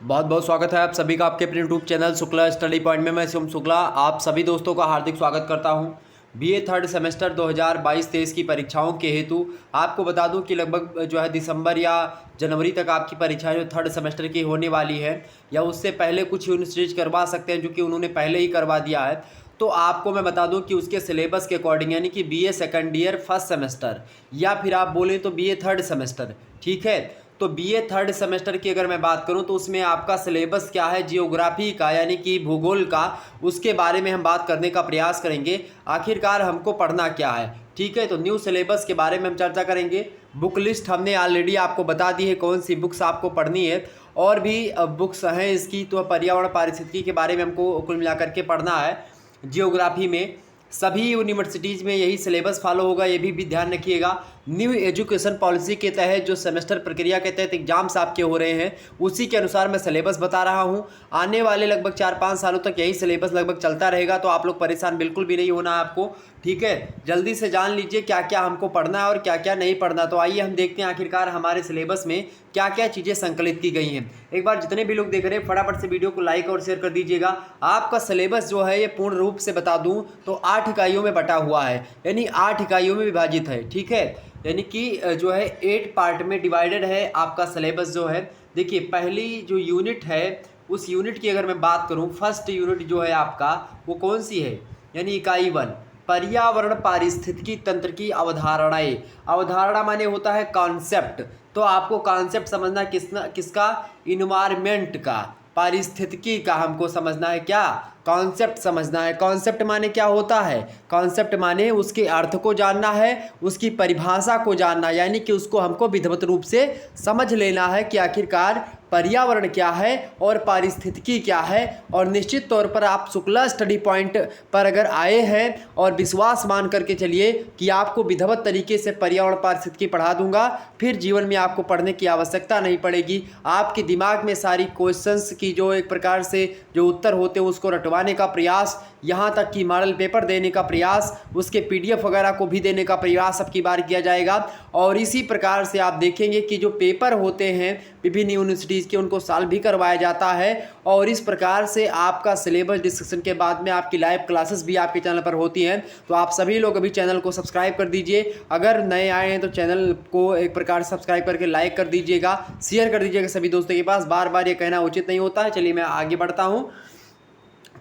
बहुत बहुत स्वागत है आप सभी का आपके अपने YouTube channel Shukla study point में। मैं शिवम शुक्ला आप सभी दोस्तों का हार्दिक स्वागत करता हूं। बीए थर्ड सेमेस्टर 2022-23 की परीक्षाओं के हेतु आपको बता दूं कि लगभग जो है दिसंबर या जनवरी तक आपकी परीक्षाएं जो थर्ड सेमेस्टर की होने वाली है, या उससे पहले कुछ यूनिवर्सिटीज करवा सकते हैं जो कि उन्होंने पहले ही करवा दिया है। तो आपको मैं बता दूं कि उसके सिलेबस के अकॉर्डिंग यानी कि BA second year first semester या फिर आप बोलें तो बीए थर्ड सेमेस्टर, ठीक है। तो बीए थर्ड सेमेस्टर की अगर मैं बात करूं तो उसमें आपका सिलेबस क्या है, जियोग्राफी का यानी कि भूगोल का, उसके बारे में हम बात करने का प्रयास करेंगे। आखिरकार हमको पढ़ना क्या है, ठीक है। तो न्यू सिलेबस के बारे में हम चर्चा करेंगे। बुक लिस्ट हमने ऑलरेडी आपको बता दी है कौन सी बुक्स आपको पढ़नी है, और भी बुक्स हैं इसकी। तो पर्यावरण पारिस्थितिकी के बारे में हमको कुल मिलाकर के पढ़ना है। जियोग्राफी में सभी यूनिवर्सिटीज़ में यही सिलेबस फॉलो होगा, ये भी ध्यान रखिएगा। न्यू एजुकेशन पॉलिसी के तहत जो सेमेस्टर प्रक्रिया के तहत एग्जाम्स आपके हो रहे हैं उसी के अनुसार मैं सिलेबस बता रहा हूं। आने वाले लगभग 4-5 सालों तक यही सिलेबस लगभग चलता रहेगा, तो आप लोग परेशान बिल्कुल भी नहीं होना आपको, ठीक है। जल्दी से जान लीजिए क्या क्या हमको पढ़ना है और क्या क्या नहीं पढ़ना। तो आइए हम देखते हैं आखिरकार हमारे सिलेबस में क्या क्या चीज़ें संकलित की गई हैं। एक बार जितने भी लोग देख रहे हैं फटाफट से वीडियो को लाइक और शेयर कर दीजिएगा। आपका सिलेबस जो है ये पूर्ण रूप से बता दूं तो 8 इकाइयों में बटा हुआ है, यानी 8 इकाइयों में विभाजित है, ठीक है। यानी कि जो है 8 पार्ट में डिवाइडेड है आपका सिलेबस जो है। देखिए पहली जो यूनिट है उस यूनिट की अगर मैं बात करूं, फर्स्ट यूनिट जो है आपका वो कौन सी है, यानी इकाई 1 पर्यावरण पारिस्थितिकी तंत्र की अवधारणाएं। अवधारणा माने होता है कॉन्सेप्ट, तो आपको कॉन्सेप्ट समझना किसका, इन्वायरमेंट का, पारिस्थितिकी का हमको समझना है। क्या कॉन्सेप्ट समझना है। कॉन्सेप्ट माने क्या होता है, कॉन्सेप्ट माने उसके अर्थ को जानना है, उसकी परिभाषा को जानना, यानी कि उसको हमको विधिवत रूप से समझ लेना है कि आखिरकार पर्यावरण क्या है और पारिस्थितिकी क्या है। और निश्चित तौर पर आप शुक्ला स्टडी पॉइंट पर अगर आए हैं और विश्वास मान करके चलिए कि आपको विधिवत तरीके से पर्यावरण पारिस्थितिकी पढ़ा दूंगा, फिर जीवन में आपको पढ़ने की आवश्यकता नहीं पड़ेगी। आपके दिमाग में सारी क्वेश्चंस की जो एक प्रकार से जो उत्तर होते हैं उसको रटवाने का प्रयास, यहाँ तक कि मॉडल पेपर देने का प्रयास, उसके पीडीएफ वगैरह को भी देने का प्रयास अब की बार किया जाएगा। और इसी प्रकार से आप देखेंगे कि जो पेपर होते हैं विभिन्न यूनिवर्सिटीज़ के उनको सॉल्व भी करवाया जाता है। और इस प्रकार से आपका सिलेबस डिस्कशन के बाद में आपकी लाइव क्लासेस भी आपके चैनल पर होती हैं। तो आप सभी लोग अभी चैनल को सब्सक्राइब कर दीजिए, अगर नए आए हैं तो चैनल को एक प्रकार से सब्सक्राइब करके लाइक कर दीजिएगा, शेयर कर दीजिएगा सभी दोस्तों के पास। बार बार ये कहना उचित नहीं होता है। चलिए मैं आगे बढ़ता हूँ।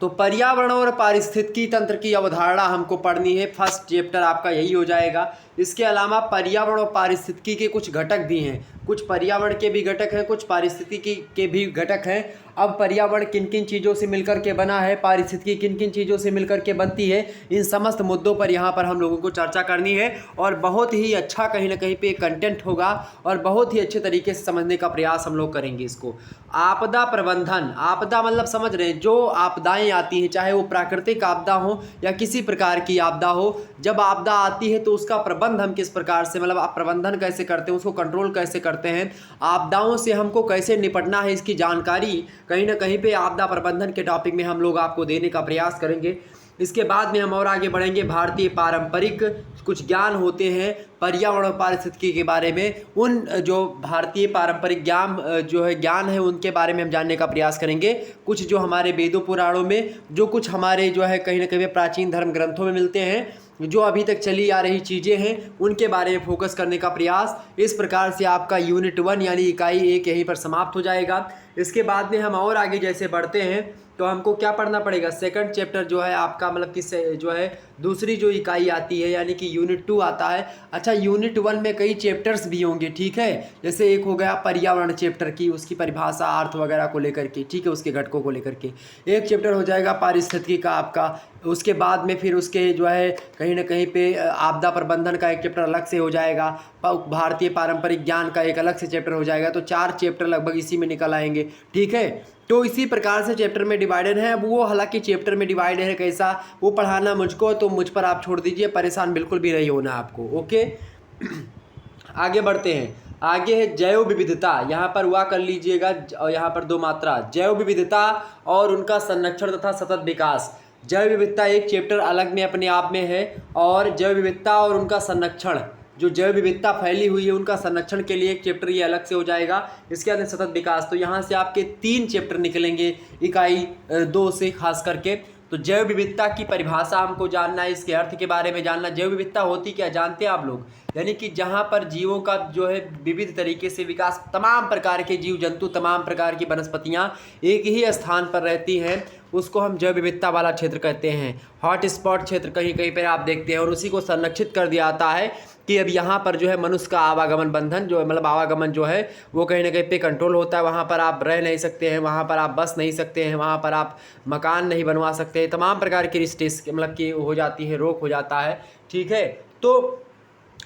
तो पर्यावरण और पारिस्थितिकी तंत्र की अवधारणा हमको पढ़नी है, फर्स्ट चैप्टर आपका यही हो जाएगा। इसके अलावा पर्यावरण और पारिस्थितिकी के कुछ घटक भी हैं, कुछ पर्यावरण के भी घटक हैं, कुछ पारिस्थितिकी के भी घटक हैं। अब पर्यावरण किन किन चीज़ों से मिलकर के बना है, पारिस्थितिकी किन किन चीज़ों से मिलकर के बनती है, इन समस्त मुद्दों पर यहाँ पर हम लोगों को चर्चा करनी है। और बहुत ही अच्छा कहीं ना कहीं पे कंटेंट होगा और बहुत ही अच्छे तरीके से समझने का प्रयास हम लोग करेंगे इसको। आपदा प्रबंधन, आपदा मतलब समझ रहे हैं जो आपदाएं आती हैं, चाहे वो प्राकृतिक आपदा हो या किसी प्रकार की आपदा हो, जब आपदा आती है तो उसका प्रबंध हम किस प्रकार से, मतलब आप प्रबंधन कैसे करते हैं, उसको कंट्रोल कैसे करते हैं, आपदाओं से हमको कैसे निपटना है, इसकी जानकारी कहीं ना कहीं पे आपदा प्रबंधन के टॉपिक में हम लोग आपको देने का प्रयास करेंगे। इसके बाद में हम और आगे बढ़ेंगे। भारतीय पारंपरिक कुछ ज्ञान होते हैं पर्यावरण और पारिस्थितिकी के बारे में, उन जो भारतीय पारंपरिक ज्ञान है उनके बारे में हम जानने का प्रयास करेंगे। कुछ जो हमारे वेदों पुराणों में, जो कुछ हमारे जो है कहीं ना कहीं प्राचीन धर्म ग्रंथों में मिलते हैं, जो अभी तक चली आ रही चीज़ें हैं उनके बारे में फोकस करने का प्रयास। इस प्रकार से आपका यूनिट 1 यानी इकाई 1 यहीं पर समाप्त हो जाएगा। इसके बाद में हम और आगे जैसे बढ़ते हैं तो हमको क्या पढ़ना पड़ेगा, सेकंड चैप्टर जो है आपका, मतलब कि जो है दूसरी जो इकाई आती है यानी कि यूनिट 2 आता है। अच्छा यूनिट 1 में कई चैप्टर्स भी होंगे, ठीक है। जैसे एक हो गया पर्यावरण चैप्टर की, उसकी परिभाषा अर्थ वगैरह को लेकर के, ठीक है, उसके घटकों को लेकर के एक चैप्टर हो जाएगा पारिस्थितिकी का आपका। उसके बाद में फिर उसके जो है कहीं ना कहीं पे आपदा प्रबंधन का एक चैप्टर अलग से हो जाएगा, भारतीय पारंपरिक ज्ञान का एक अलग से चैप्टर हो जाएगा। तो 4 चैप्टर लगभग इसी में निकल आएंगे, ठीक है। तो इसी प्रकार से चैप्टर में डिवाइडेड है। अब वो हालांकि चैप्टर में डिवाइडेड है कैसा, वो पढ़ाना मुझको, तो मुझ पर आप छोड़ दीजिए, परेशान बिल्कुल भी नहीं होना आपको, ओके। आगे बढ़ते हैं। आगे है जैव विविधता, यहाँ पर हुआ कर लीजिएगा, और यहाँ पर 2 मात्रा, जैव विविधता और उनका संरक्षण तथा सतत विकास। जैव विविधता एक चैप्टर अलग में अपने आप में है, और जैव विविधता और उनका संरक्षण जो जैव विविधता फैली हुई है उनका संरक्षण के लिए एक चैप्टर ये अलग से हो जाएगा। इसके बाद सतत विकास, तो यहाँ से आपके 3 चैप्टर निकलेंगे इकाई 2 से खास करके। तो जैव विविधता की परिभाषा हमको जानना है, इसके अर्थ के बारे में जानना। जैव विविधता होती क्या जानते हैं आप लोग? यानी कि जहाँ पर जीवों का जो है विविध तरीके से विकास, तमाम प्रकार के जीव जंतु, तमाम प्रकार की वनस्पतियाँ एक ही स्थान पर रहती हैं, उसको हम जैव विविधता वाला क्षेत्र कहते हैं। हॉट स्पॉट क्षेत्र कहीं कहीं पर आप देखते हैं, और उसी को संरक्षित कर दिया जाता है कि अब यहाँ पर जो है मनुष्य का आवागमन बंधन जो मतलब आवागमन जो है वो कहीं ना कहीं पे कंट्रोल होता है। वहाँ पर आप रह नहीं सकते हैं, वहाँ पर आप बस नहीं सकते हैं, वहाँ पर आप मकान नहीं बनवा सकते, तमाम प्रकार की रिस्ट्रिक्शन मतलब कि हो जाती है, रोक हो जाता है। ठीक है, तो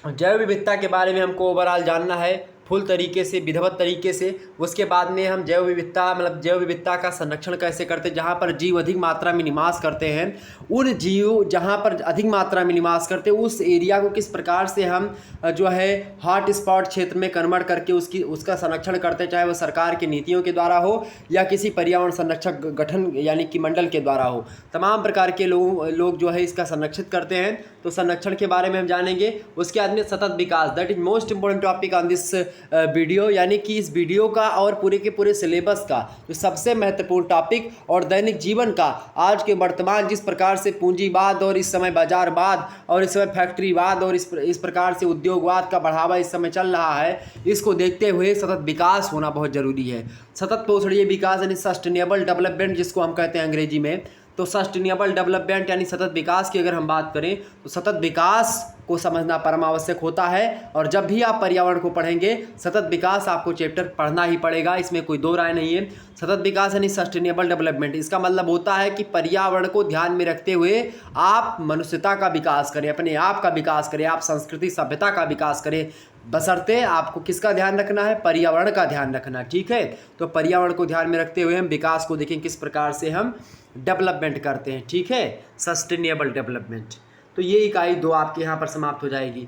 जैव विविधता के बारे में हमको ओवरऑल जानना है फुल तरीके से, विधिवत तरीके से। उसके बाद में हम जैव विविधता का संरक्षण कैसे करते हैं। जहाँ पर जीव अधिक मात्रा में निवास करते हैं, उन जीव जहाँ पर अधिक मात्रा में निवास करते हैं उस एरिया को किस प्रकार से हम जो है हॉट स्पॉट क्षेत्र में कन्वर्ट करके उसका संरक्षण करते हैं, चाहे वो सरकार की नीतियों के द्वारा हो या किसी पर्यावरण संरक्षक गठन यानी कि मंडल के द्वारा हो। तमाम प्रकार के लोग जो है इसका संरक्षित करते हैं, तो संरक्षण के बारे में हम जानेंगे। उसके बाद में सतत विकास, that is most important topic on this video, यानी कि इस वीडियो का और पूरे के पूरे सिलेबस का जो सबसे महत्वपूर्ण टॉपिक और दैनिक जीवन का आज के वर्तमान जिस प्रकार से पूंजीवाद और इस समय बाजारवाद और इस समय फैक्ट्रीवाद और इस प्रकार से उद्योगवाद का बढ़ावा इस समय चल रहा है, इसको देखते हुए सतत विकास होना बहुत जरूरी है। सतत पोषणीय विकास यानी सस्टेनेबल डेवलपमेंट जिसको हम कहते हैं अंग्रेजी में, तो सस्टेनेबल डेवलपमेंट यानी सतत विकास की अगर हम बात करें तो सतत विकास को समझना परम आवश्यक होता है। और जब भी आप पर्यावरण को पढ़ेंगे सतत विकास आपको चैप्टर पढ़ना ही पड़ेगा, इसमें कोई दो राय नहीं है। सतत विकास यानी सस्टेनेबल डेवलपमेंट, इसका मतलब होता है कि पर्यावरण को ध्यान में रखते हुए आप मनुष्यता का विकास करें, अपने आप का विकास करें, आप संस्कृति सभ्यता का विकास करें, बशर्ते आपको किसका ध्यान रखना है, पर्यावरण का ध्यान रखना। ठीक है, तो पर्यावरण को ध्यान में रखते हुए हम विकास को देखें किस प्रकार से हम डेवलपमेंट करते हैं। ठीक है, सस्टेनेबल डेवलपमेंट। तो ये इकाई 2 आपके यहाँ पर समाप्त हो जाएगी।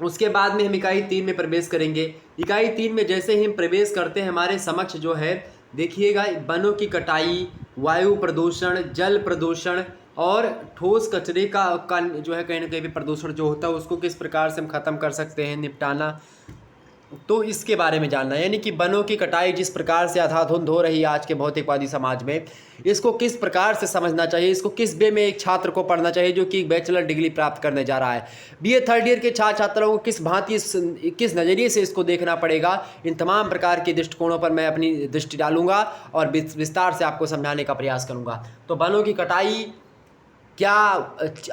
उसके बाद में हम इकाई 3 में प्रवेश करेंगे। इकाई 3 में जैसे ही हम प्रवेश करते हैं हमारे समक्ष जो है देखिएगा वनों की कटाई, वायु प्रदूषण, जल प्रदूषण और ठोस कचरे का जो है कहीं ना कहीं भी प्रदूषण जो होता है उसको किस प्रकार से हम ख़त्म कर सकते हैं, निपटाना, तो इसके बारे में जानना है। यानी कि वनों की कटाई जिस प्रकार से अंधाधुंध हो रही है आज के भौतिकवादी समाज में, इसको किस प्रकार से समझना चाहिए, इसको किस वे में एक छात्र को पढ़ना चाहिए जो कि बैचलर डिग्री प्राप्त करने जा रहा है। बीए थर्ड ईयर के छात्रों को किस भांति किस नज़रिए से इसको देखना पड़ेगा, इन तमाम प्रकार के दृष्टिकोणों पर मैं अपनी दृष्टि डालूंगा और विस्तार से आपको समझाने का प्रयास करूँगा। तो वनों की कटाई क्या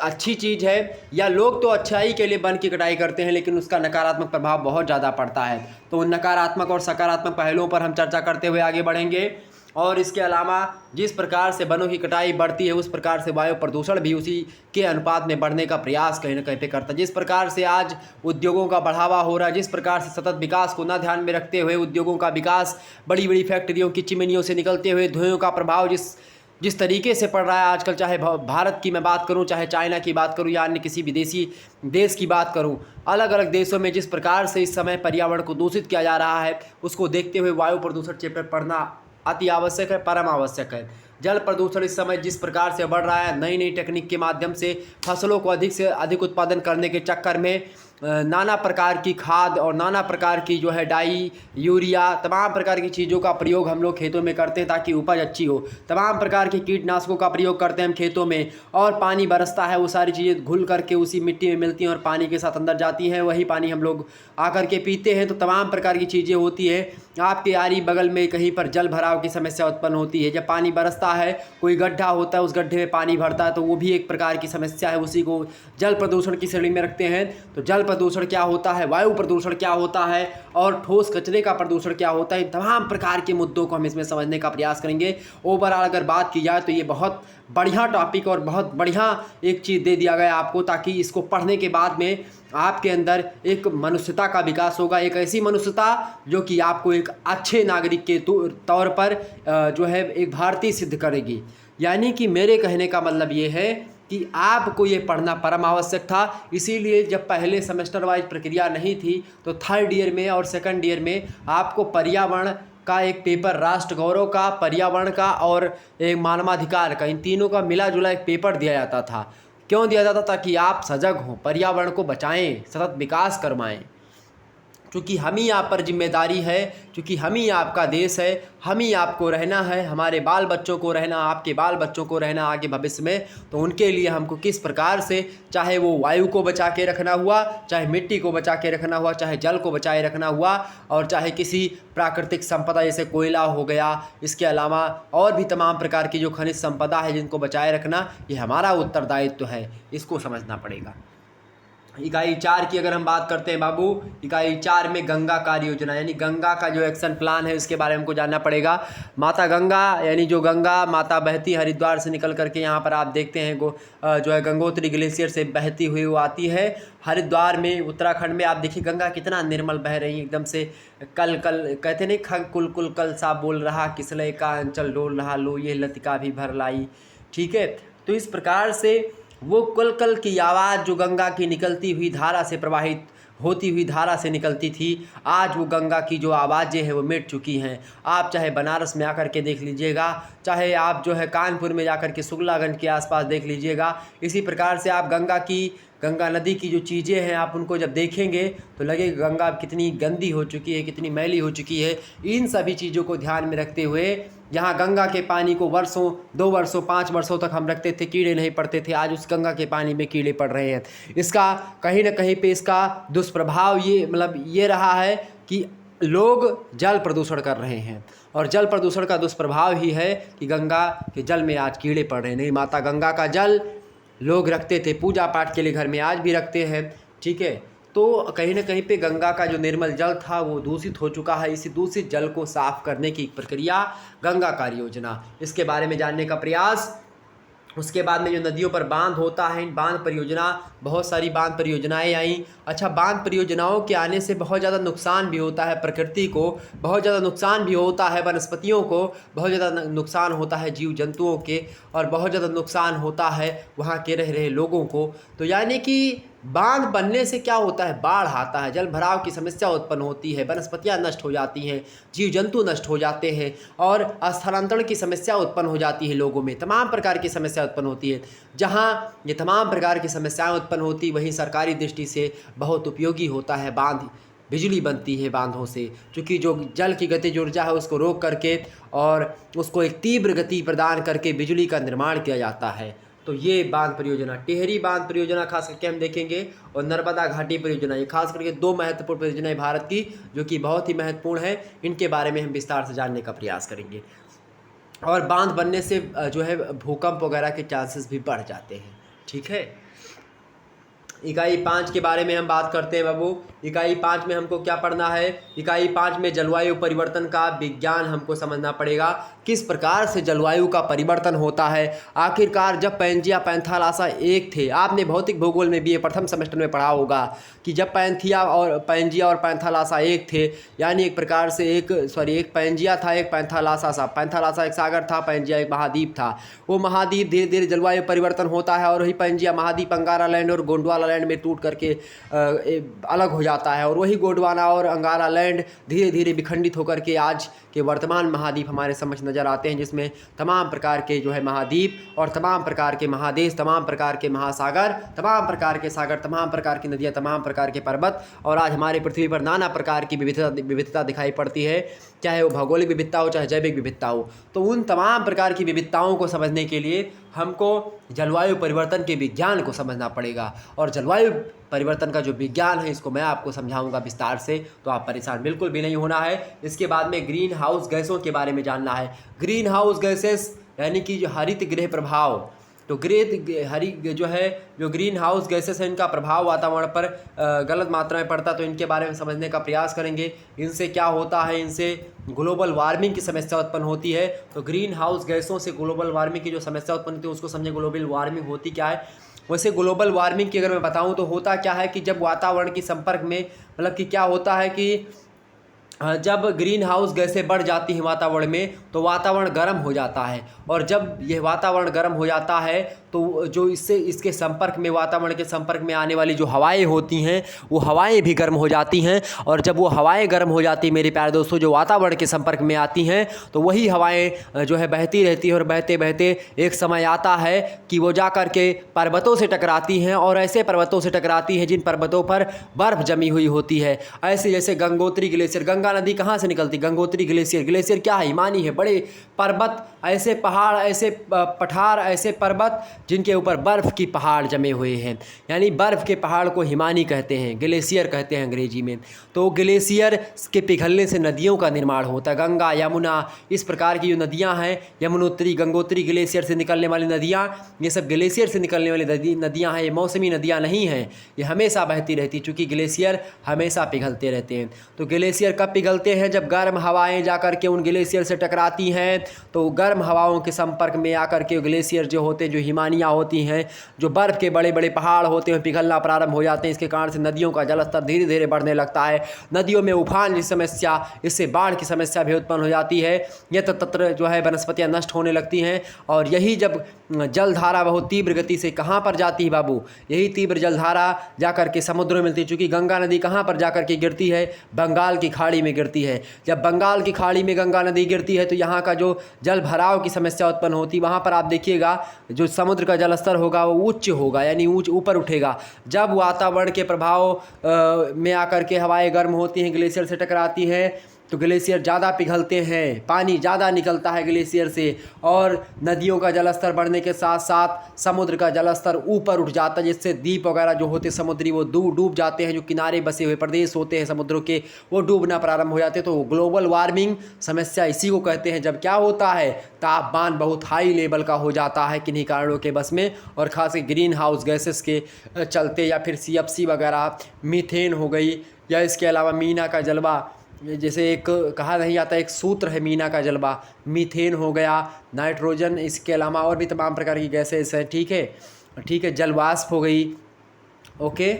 अच्छी चीज़ है, या लोग तो अच्छाई के लिए वन की कटाई करते हैं लेकिन उसका नकारात्मक प्रभाव बहुत ज़्यादा पड़ता है। तो उन नकारात्मक और सकारात्मक पहलुओं पर हम चर्चा करते हुए आगे बढ़ेंगे। और इसके अलावा जिस प्रकार से वनों की कटाई बढ़ती है उस प्रकार से वायु प्रदूषण भी उसी के अनुपात में बढ़ने का प्रयास कहीं ना कहीं पे करता है। जिस प्रकार से आज उद्योगों का बढ़ावा हो रहा है, जिस प्रकार से सतत विकास को न ध्यान में रखते हुए उद्योगों का विकास, बड़ी बड़ी फैक्ट्रियों की चिमनियों से निकलते हुए धुएँ का प्रभाव जिस तरीके से पड़ रहा है आजकल, चाहे भारत की मैं बात करूं, चाहे चाइना की बात करूं या अन्य किसी विदेशी देश की बात करूं, अलग अलग देशों में जिस प्रकार से इस समय पर्यावरण को दूषित किया जा रहा है उसको देखते हुए वायु प्रदूषण चैप्टर पढ़ना अति आवश्यक है, परम आवश्यक है। जल प्रदूषण इस समय जिस प्रकार से बढ़ रहा है, नई नई टेक्निक के माध्यम से फसलों को अधिक से अधिक उत्पादन करने के चक्कर में नाना प्रकार की खाद और नाना प्रकार की जो है डाई, यूरिया, तमाम प्रकार की चीज़ों का प्रयोग हम लोग खेतों में करते हैं ताकि उपज अच्छी हो। तमाम प्रकार के कीटनाशकों का प्रयोग करते हैं हम खेतों में, और पानी बरसता है, वो सारी चीज़ें घुल करके उसी मिट्टी में मिलती हैं और पानी के साथ अंदर जाती हैं, वही पानी हम लोग आकर के पीते हैं। तो तमाम प्रकार की चीज़ें होती है। आपके आरी बगल में कहीं पर जल भराव की समस्या उत्पन्न होती है, जब पानी बरसता है, कोई गड्ढा होता है, उस गड्ढे में पानी भरता है, तो वो भी एक प्रकार की समस्या है, उसी को जल प्रदूषण की श्रेणी में रखते हैं। तो जल प्रदूषण क्या होता है, वायु प्रदूषण क्या होता है और ठोस कचरे का प्रदूषण क्या होता है, इन तमाम प्रकार के मुद्दों को हम इसमें समझने का प्रयास करेंगे। ओवरऑल अगर बात की जाए तो ये बहुत बढ़िया टॉपिक और बहुत बढ़िया एक चीज़ दे दिया गया आपको, ताकि इसको पढ़ने के बाद में आपके अंदर एक मनुष्यता का विकास होगा, एक ऐसी मनुष्यता जो कि आपको एक अच्छे नागरिक के तौर पर जो है एक भारतीय सिद्ध करेगी। यानी कि मेरे कहने का मतलब ये है कि आपको ये पढ़ना परम आवश्यक था। इसीलिए जब पहले सेमेस्टर वाइज प्रक्रिया नहीं थी तो थर्ड ईयर में और सेकंड ईयर में आपको पर्यावरण का एक पेपर, राष्ट्र गौरव का, पर्यावरण का और एक मानवाधिकार का, इन तीनों का मिला जुला एक पेपर दिया जाता था। क्यों दिया जाता? ताकि आप सजग हों, पर्यावरण को बचाएं, सतत विकास करवाएं। क्योंकि हम ही आप पर जिम्मेदारी है, क्योंकि हम ही आपका देश है, हम ही आपको रहना है, हमारे बाल बच्चों को रहना, आपके बाल बच्चों को रहना आगे भविष्य में। तो उनके लिए हमको किस प्रकार से, चाहे वो वायु को बचा के रखना हुआ, चाहे मिट्टी को बचा के रखना हुआ, चाहे जल को बचाए रखना हुआ, और चाहे किसी प्राकृतिक संपदा जैसे कोयला हो गया, इसके अलावा और भी तमाम प्रकार की जो खनिज संपदा है जिनको बचाए रखना, ये हमारा उत्तरदायित्व है, इसको समझना पड़ेगा। इकाई 4 की अगर हम बात करते हैं बाबू, इकाई 4 में गंगा कार्य योजना यानी गंगा का जो एक्शन प्लान है उसके बारे में हमको जानना पड़ेगा। माता गंगा यानी जो गंगा माता बहती हरिद्वार से निकल करके यहाँ पर आप देखते हैं जो है गंगोत्री ग्लेशियर से बहती हुई वो आती है हरिद्वार में, उत्तराखंड में। आप देखिए गंगा कितना निर्मल बह रही है, एकदम से कल कल कहते नहीं, खग कुल कुल कल सा बोल रहा, किसलय का अंचल डोल रहा, लो ये लतिका भी भर लाई। ठीक है, तो इस प्रकार से वो कल कल की आवाज़ जो गंगा की निकलती हुई धारा से प्रवाहित होती हुई धारा से निकलती थी, आज वो गंगा की जो आवाज़ें हैं वो मिट चुकी हैं। आप चाहे बनारस में आकर के देख लीजिएगा, चाहे आप जो है कानपुर में जाकर के शुक्लागंज के आसपास देख लीजिएगा, इसी प्रकार से आप गंगा नदी की जो चीज़ें हैं आप उनको जब देखेंगे तो लगेगा गंगा कितनी गंदी हो चुकी है, कितनी मैली हो चुकी है। इन सभी चीज़ों को ध्यान में रखते हुए यहाँ गंगा के पानी को वर्षों, 2 वर्षों, 5 वर्षों तक हम रखते थे, कीड़े नहीं पड़ते थे, आज उस गंगा के पानी में कीड़े पड़ रहे हैं। इसका कहीं ना कहीं पे इसका दुष्प्रभाव ये रहा है कि लोग जल प्रदूषण कर रहे हैं, और जल प्रदूषण का दुष्प्रभाव ही है कि गंगा के जल में आज कीड़े पड़ रहे हैं। नहीं, माता गंगा का जल लोग रखते थे पूजा पाठ के लिए, घर में आज भी रखते हैं। ठीक है, तो कहीं ना कहीं पे गंगा का जो निर्मल जल था वो दूषित हो चुका है। इसी दूषित जल को साफ करने की प्रक्रिया गंगा कार्य योजना, इसके बारे में जानने का प्रयास। उसके बाद में जो नदियों पर बांध होता है, इन बांध परियोजना, बहुत सारी बांध परियोजनाएं आई। अच्छा, बांध परियोजनाओं के आने से बहुत ज़्यादा नुकसान भी होता है, प्रकृति को बहुत ज़्यादा नुकसान भी होता है, वनस्पतियों को बहुत ज़्यादा नुकसान होता है, जीव जंतुओं के, और बहुत ज़्यादा नुकसान होता है वहाँ के रह रहे लोगों को। तो यानी कि बांध बनने से क्या होता है, बाढ़ आता है, जल भराव की समस्या उत्पन्न होती है, वनस्पतियाँ नष्ट हो जाती हैं, जीव जंतु नष्ट हो जाते हैं, और स्थलांतरण की समस्या उत्पन्न हो जाती है, लोगों में तमाम प्रकार की समस्या उत्पन्न होती है। जहाँ ये तमाम प्रकार की समस्याएं उत्पन्न होती, वहीं सरकारी दृष्टि से बहुत उपयोगी होता है बांध। बिजली बनती है बांधों से, क्योंकि जो जल की गतिज ऊर्जा है उसको रोक करके और उसको एक तीव्र गति प्रदान करके बिजली का निर्माण किया जाता है। तो ये बांध परियोजना, टिहरी बांध परियोजना खास करके हम देखेंगे, और नर्मदा घाटी परियोजना, ये खास करके 2 महत्वपूर्ण परियोजनाएं भारत की जो कि बहुत ही महत्वपूर्ण है, इनके बारे में हम विस्तार से जानने का प्रयास करेंगे। और बांध बनने से जो है भूकंप वगैरह के चांसेस भी बढ़ जाते हैं। ठीक है, इकाई 5 के बारे में हम बात करते हैं बाबू। इकाई 5 में हमको क्या पढ़ना है? इकाई 5 में जलवायु परिवर्तन का विज्ञान हमको समझना पड़ेगा, किस प्रकार से जलवायु का परिवर्तन होता है। आखिरकार जब पैंजिया पैंथालासा एक थे, आपने भौतिक भूगोल में बीए प्रथम सेमेस्टर में पढ़ा होगा कि जब पैंजिया और पैंथालासा एक थे, यानी एक प्रकार से एक पैंजिया था, एक पैंथालासा एक सागर था, पैंजिया एक महाद्वीप था। वो महाद्वीप धीरे धीरे जलवायु परिवर्तन होता है, और वही पैंजिया महाद्वीप अंगारा लैंड और गोंडवाना लैंड में टूट करके अलग हो जाता है, और वही गोंडवाना और अंगारा लैंड धीरे धीरे विखंडित होकर के आज के वर्तमान महाद्वीप हमारे समझ नज़र आते हैं, जिसमें तमाम प्रकार के जो है महाद्वीप और तमाम प्रकार के महादेश, तमाम प्रकार के महासागर, तमाम प्रकार के सागर, तमाम प्रकार की नदियाँ, तमाम प्रकार के पर्वत, और आज हमारी पृथ्वी पर नाना प्रकार की विविधता दिखाई पड़ती है, चाहे वो भौगोलिक विविधता हो, चाहे जैविक विविधता हो। तो उन तमाम प्रकार की विविधताओं को समझने के लिए हमको जलवायु परिवर्तन के विज्ञान को समझना पड़ेगा, और जलवायु परिवर्तन का जो विज्ञान है इसको मैं आपको समझाऊंगा विस्तार से, तो आप परेशान बिल्कुल भी नहीं होना है। इसके बाद में ग्रीन हाउस गैसों के बारे में जानना है। ग्रीन हाउस गैसेस यानी कि जो हरित गृह प्रभाव, तो जो ग्रीन हाउस गैसेस हैं, इनका प्रभाव वातावरण पर गलत मात्रा में पड़ता है, तो इनके बारे में समझने का प्रयास करेंगे। इनसे क्या होता है, इनसे ग्लोबल वार्मिंग की समस्या उत्पन्न होती है। तो ग्रीन हाउस गैसों से ग्लोबल वार्मिंग की जो समस्या उत्पन्न होती है उसको समझें, ग्लोबल वार्मिंग होती क्या है। वैसे ग्लोबल वार्मिंग की अगर मैं बताऊं तो होता क्या है कि जब वातावरण के संपर्क में, मतलब कि क्या होता है कि जब ग्रीन हाउस गैसें बढ़ जाती हैं वातावरण में तो वातावरण गर्म हो जाता है, और जब यह वातावरण गर्म हो जाता है तो जो इसके संपर्क में, वातावरण के संपर्क में आने वाली जो हवाएं होती हैं वो हवाएं भी गर्म हो जाती हैं। और जब वो हवाएं गर्म हो जाती हैं मेरे प्यारे दोस्तों, जो वातावरण के संपर्क में आती हैं, तो वही हवाएं जो है बहती रहती है, और बहते बहते एक समय आता है कि वो जा कर के पर्वतों से टकराती हैं, और ऐसे पर्वतों से टकराती हैं जिन पर्वतों पर बर्फ़ जमी हुई होती है। ऐसे जैसे गंगोत्री ग्लेशियर, गंगा नदी कहाँ से निकलती? गंगोत्री ग्लेशियर। ग्लेशियर क्या है? हिमानी है, बड़े पर्वत, ऐसे पहाड़, ऐसे पठार, ऐसे पर्वत जिनके ऊपर बर्फ़ की पहाड़ जमे हुए हैं, यानी बर्फ़ के पहाड़ को हिमानी कहते हैं, ग्लेशियर कहते हैं अंग्रेजी में। तो ग्लेशियर के पिघलने से नदियों का निर्माण होता है। गंगा, यमुना, इस प्रकार की जो नदियाँ हैं, यमुनोत्री, गंगोत्री ग्लेशियर से निकलने वाली नदियाँ, ये सब ग्लेशियर से निकलने वाली नदियाँ हैं। ये मौसमी नदियाँ नहीं हैं, ये हमेशा बहती रहती, चूँकि ग्लेशियर हमेशा पिघलते रहते हैं। तो ग्लेशियर कब पिघलते हैं? जब गर्म हवाएं जाकर के उन ग्लेशियर से टकराती हैं, तो गर्म हवाओं के संपर्क में आकर के ग्लेशियर जो होते हैं, जो हिमानियाँ होती हैं, जो बर्फ़ के बड़े बड़े पहाड़ होते हैं, पिघलना प्रारंभ हो जाते हैं। इसके कारण से नदियों का जलस्तर धीरे धीरे बढ़ने लगता है। नदियों में उफान की समस्या, इससे बाढ़ की समस्या भी उत्पन्न हो जाती है। यत्र तत्र जो है वनस्पतियाँ नष्ट होने लगती हैं। और यही जब जलधारा बहुत तीव्र गति से कहाँ पर जाती है बाबू? यही तीव्र जलधारा जाकर के समुद्र में मिलती है। चूँकि गंगा नदी कहाँ पर जाकर के गिरती है? बंगाल की खाड़ी में गिरती है। जब बंगाल की खाड़ी में गंगा नदी गिरती है तो यहाँ का जो जल भराव की समस्या उत्पन्न होती है, वहाँ पर आप देखिएगा जो समुद्र का जलस्तर होगा वो उच्च होगा, यानी ऊपर उठेगा। जब वातावरण के प्रभाव में आकर के हवाएं गर्म होती हैं, ग्लेशियर से टकराती हैं, तो ग्लेशियर ज़्यादा पिघलते हैं, पानी ज़्यादा निकलता है ग्लेशियर से, और नदियों का जलस्तर बढ़ने के साथ साथ समुद्र का जलस्तर ऊपर उठ जाता है, जिससे द्वीप वगैरह जो होते समुद्री वो डूब जाते हैं। जो किनारे बसे हुए प्रदेश होते हैं समुद्रों के, वो डूबना प्रारंभ हो जाते हैं। तो ग्लोबल वार्मिंग समस्या इसी को कहते हैं। जब क्या होता है? तापमान बहुत हाई लेवल का हो जाता है किन्हीं कारणों के बस में, और खास ग्रीन हाउस गैसेस के चलते, या फिर CFC वगैरह, मीथेन हो गई, या इसके अलावा मीना का जलवा, जैसे एक कहा नहीं जाता, एक सूत्र है मीना का जलवा, मीथेन हो गया, नाइट्रोजन, इसके अलावा और भी तमाम प्रकार की गैसेस हैं। ठीक है, जलवाष्प हो गई, ओके।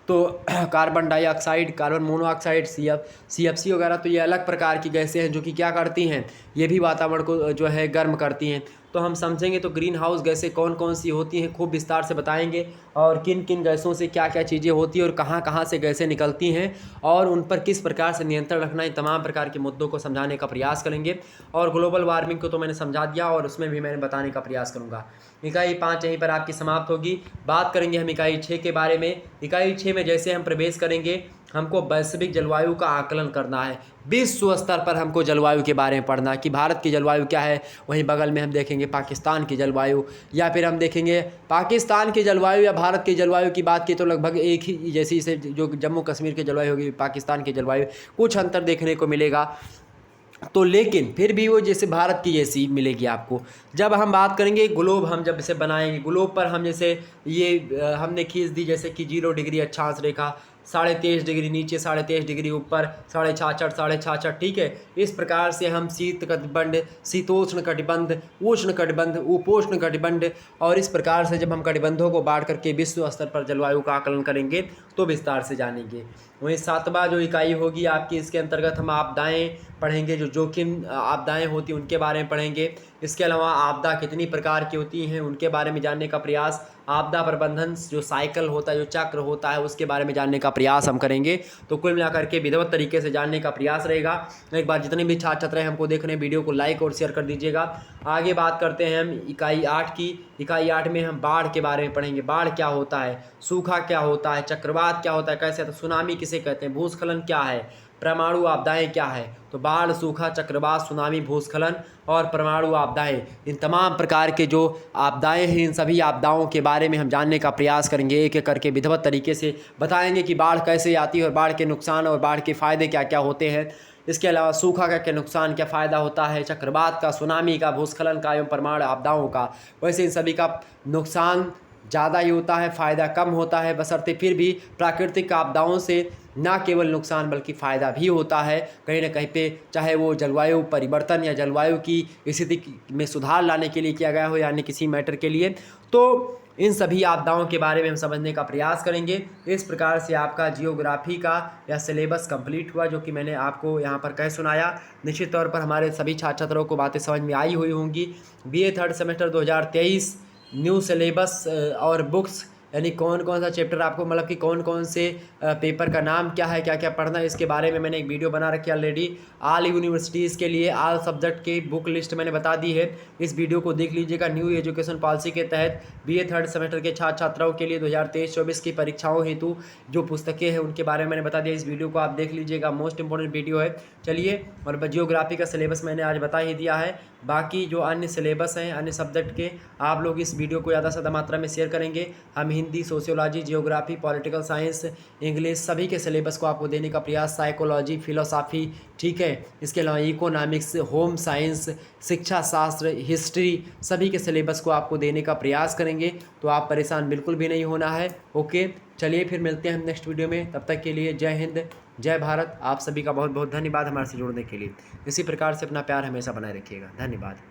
तो carbon dioxide, carbon monoxide, CFC वगैरह, तो ये अलग प्रकार की गैसें हैं जो कि क्या करती हैं? ये भी वातावरण को जो है गर्म करती हैं। तो हम समझेंगे तो ग्रीन हाउस गैसें कौन कौन सी होती हैं खूब विस्तार से बताएंगे, और किन किन गैसों से क्या क्या चीज़ें होती हैं, और कहाँ कहाँ से गैसें निकलती हैं, और उन पर किस प्रकार से नियंत्रण रखना है। तमाम प्रकार के मुद्दों को समझाने का प्रयास करेंगे। और ग्लोबल वार्मिंग को तो मैंने समझा दिया, और उसमें भी मैंने बताने का प्रयास करूँगा। इकाई 5 यहीं पर आपकी समाप्त होगी। बात करेंगे हम इकाई 6 के बारे में। इकाई 6 में जैसे हम प्रवेश करेंगे, हमको वैश्विक जलवायु का आकलन करना है। विश्व स्तर पर हमको जलवायु के बारे में पढ़ना कि भारत की जलवायु क्या है। वहीं बगल में हम देखेंगे पाकिस्तान की जलवायु, या फिर हम देखेंगे पाकिस्तान की जलवायु या भारत की जलवायु की बात की तो लगभग एक ही जैसी से, जो जम्मू कश्मीर की जलवायु होगी, पाकिस्तान की जलवायु, कुछ अंतर देखने को मिलेगा। तो लेकिन फिर भी वो जैसे भारत की जैसी मिलेगी आपको। जब हम बात करेंगे ग्लोब, हम जब इसे बनाएंगे ग्लोब पर, हम जैसे ये हमने खींच दी जैसे कि 0 डिग्री अक्षांश रेखा, 23.5 डिग्री नीचे, 23.5 डिग्री ऊपर, 66.5, 66.5। ठीक है, इस प्रकार से हम शीत कटिबंध, शीतोष्ण कटिबंध, उष्ण कटिबंध, उपोष्ण कटिबंध, और इस प्रकार से जब हम कटिबंधों को बांट करके विश्व स्तर पर जलवायु का आकलन करेंगे तो विस्तार से जानेंगे। वहीं 7वां जो इकाई होगी आपकी, इसके अंतर्गत हम आपदाएं पढ़ेंगे, जो जोखिम आपदाएं होती हैं उनके बारे में पढ़ेंगे। इसके अलावा आपदा कितनी प्रकार की होती हैं उनके बारे में जानने का प्रयास, आपदा प्रबंधन जो साइकिल होता है, जो चक्र होता है, उसके बारे में जानने का प्रयास हम करेंगे। तो कुल मिलाकर के विधिवत तरीके से जानने का प्रयास रहेगा। एक बार जितने भी छात्र छात्राएं हमको देख रहे हैं, वीडियो को लाइक और शेयर कर दीजिएगा। आगे बात करते हैं हम इकाई 8 की। इकाई 8 में हम बाढ़ के बारे में पढ़ेंगे। बाढ़ क्या होता है, सूखा क्या होता है, चक्रवात क्या होता है, कैसे, तो सुनामी किसे कहते हैं, भूस्खलन क्या है, परमाणु आपदाएं क्या है। तो बाढ़, सूखा, चक्रवात, सुनामी, भूस्खलन और परमाणु आपदाएं, इन तमाम प्रकार के जो आपदाएं हैं, इन सभी आपदाओं के बारे में हम जानने का प्रयास करेंगे। एक एक करके विधिवत तरीके से बताएंगे कि बाढ़ कैसे आती है, और बाढ़ के नुकसान और बाढ़ के फ़ायदे क्या क्या होते हैं। इसके अलावा सूखा का क्या नुकसान, क्या फ़ायदा होता है, चक्रवात का, सुनामी का, भूस्खलन का एवं परमाणु आपदाओं का। वैसे इन सभी का नुकसान ज़्यादा ही होता है, फ़ायदा कम होता है, बशर्ते फिर भी प्राकृतिक आपदाओं से ना केवल नुकसान बल्कि फ़ायदा भी होता है कहीं ना कहीं पे, चाहे वो जलवायु परिवर्तन या जलवायु की स्थिति में सुधार लाने के लिए किया गया हो, यानी किसी मैटर के लिए। तो इन सभी आपदाओं के बारे में हम समझने का प्रयास करेंगे। इस प्रकार से आपका जियोग्राफी का यह सिलेबस कंप्लीट हुआ, जो कि मैंने आपको यहाँ पर कह सुनाया। निश्चित तौर पर हमारे सभी छात्र छात्राओं को बातें समझ में आई हुई होंगी। BA third semester 2023 new syllabus और बुक्स, यानी कौन कौन सा चैप्टर आपको, मतलब कि कौन कौन से पेपर का नाम क्या है, क्या क्या पढ़ना है, इसके बारे में मैंने एक वीडियो बना रखी है ऑलरेडी। ऑल यूनिवर्सिटीज़ के लिए ऑल सब्जेक्ट की बुक लिस्ट मैंने बता दी है, इस वीडियो को देख लीजिएगा। न्यू एजुकेशन पॉलिसी के तहत बीए थर्ड सेमेस्टर के छात्र छात्राओं के लिए 2023-24 की परीक्षाओं हेतु जो पुस्तकें हैं उनके बारे में मैंने बता दिया। इस वीडियो को आप देख लीजिएगा, मोस्ट इंपॉर्टेंट वीडियो है। चलिए, और जियोग्राफी का सिलेबस मैंने आज बता ही दिया है। बाकी जो अन्य सिलेबस हैं अन्य सब्जेक्ट के, आप लोग इस वीडियो को ज़्यादा से ज़्यादा मात्रा में शेयर करेंगे। हम Hindi, sociology, geography, political science, English सभी के सिलेबस को आपको देने का प्रयास, साइकोलॉजी, फिलोसॉफी, ठीक है, इसके अलावा इकोनॉमिक्स, होम साइंस, शिक्षा शास्त्र, हिस्ट्री, सभी के सिलेबस को आपको देने का प्रयास करेंगे। तो आप परेशान बिल्कुल भी नहीं होना है। ओके, चलिए फिर मिलते हैं हम नेक्स्ट वीडियो में। तब तक के लिए जय हिंद, जय भारत। आप सभी का बहुत बहुत धन्यवाद हमारे से जुड़ने के लिए। इसी प्रकार से अपना प्यार हमेशा बनाए रखिएगा। धन्यवाद।